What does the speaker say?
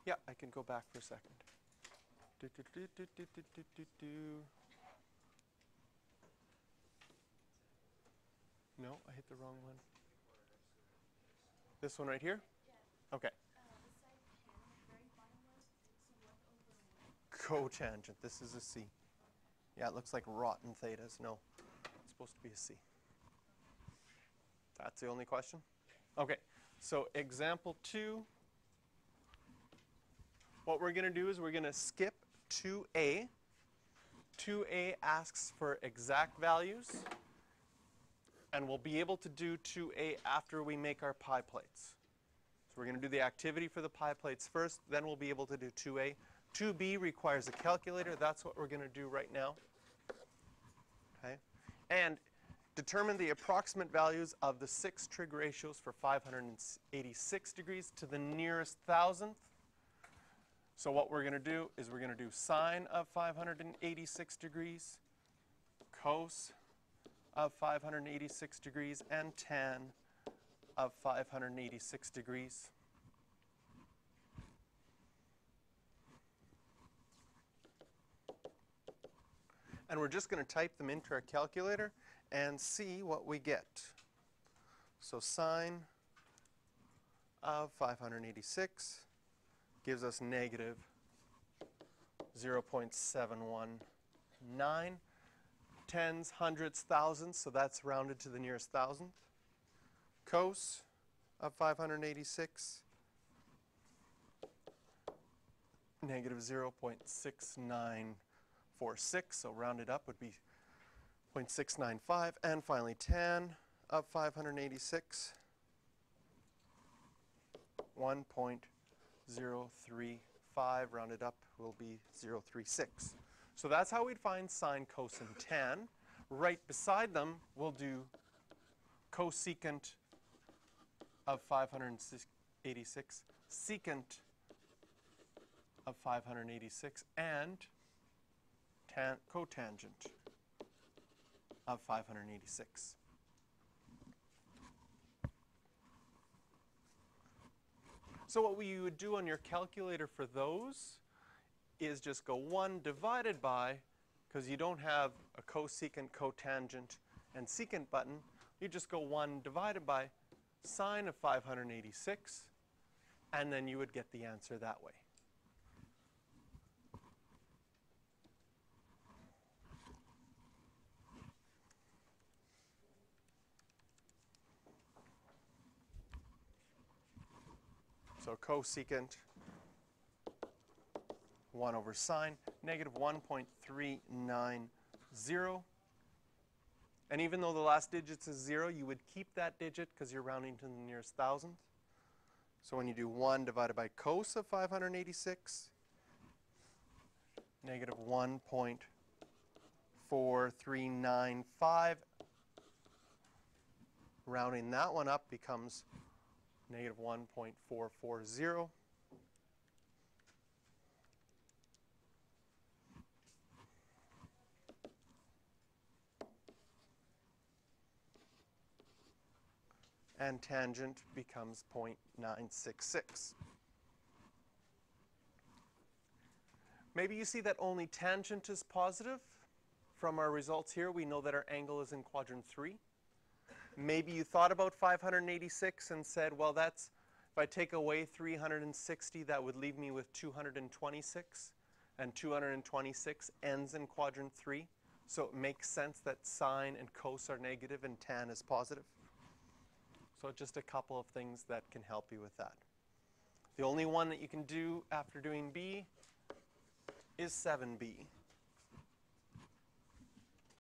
Yeah, I can go back for a second. Do, do, do, do, do, do, do, do, do. No, I hit the wrong one. This one right here? Okay. Cotangent. This is a C. Yeah, it looks like rotten thetas. No, it's supposed to be a C. That's the only question? Okay, so example 2. What we're going to do is we're going to skip 2A. 2A asks for exact values, and we'll be able to do 2A after we make our pie plates. So we're going to do the activity for the pie plates first, then we'll be able to do 2A. 2B requires a calculator. That's what we're going to do right now. Okay? And determine the approximate values of the 6 trig ratios for 586 degrees to the nearest thousandth. So what we're going to do is we're going to do sine of 586 degrees, cos of 586 degrees, and tan of 586 degrees. And we're just going to type them into our calculator and see what we get. So sine of 586 gives us negative 0.719. Tens, hundredths, thousandths, so that's rounded to the nearest thousandth. Cos of 586, negative 0.6946, so rounded up would be 0.695. And finally, tan of 586, 1.035, rounded up will be 0.36. So that's how we'd find sine, cos, and tan. Right beside them, we'll do cosecant of 586, secant of 586, and cotangent of 586. So what we would do on your calculator for those is just go 1 divided by, because you don't have a cosecant, cotangent, and secant button, you just go 1 divided by sine of 586, and then you would get the answer that way. So cosecant 1 over sine, negative 1.390. And even though the last digit is 0, you would keep that digit because you're rounding to the nearest thousandth. So when you do 1 divided by cos of 586, negative 1.4395. Rounding that one up becomes negative 1.440. And tangent becomes 0.966. Maybe you see that only tangent is positive. From our results here, we know that our angle is in quadrant 3. Maybe you thought about 586 and said, well, that's, if I take away 360, that would leave me with 226. And 226 ends in quadrant 3. So it makes sense that sine and cos are negative and tan is positive. So just a couple of things that can help you with that. The only one that you can do after doing B is 7B.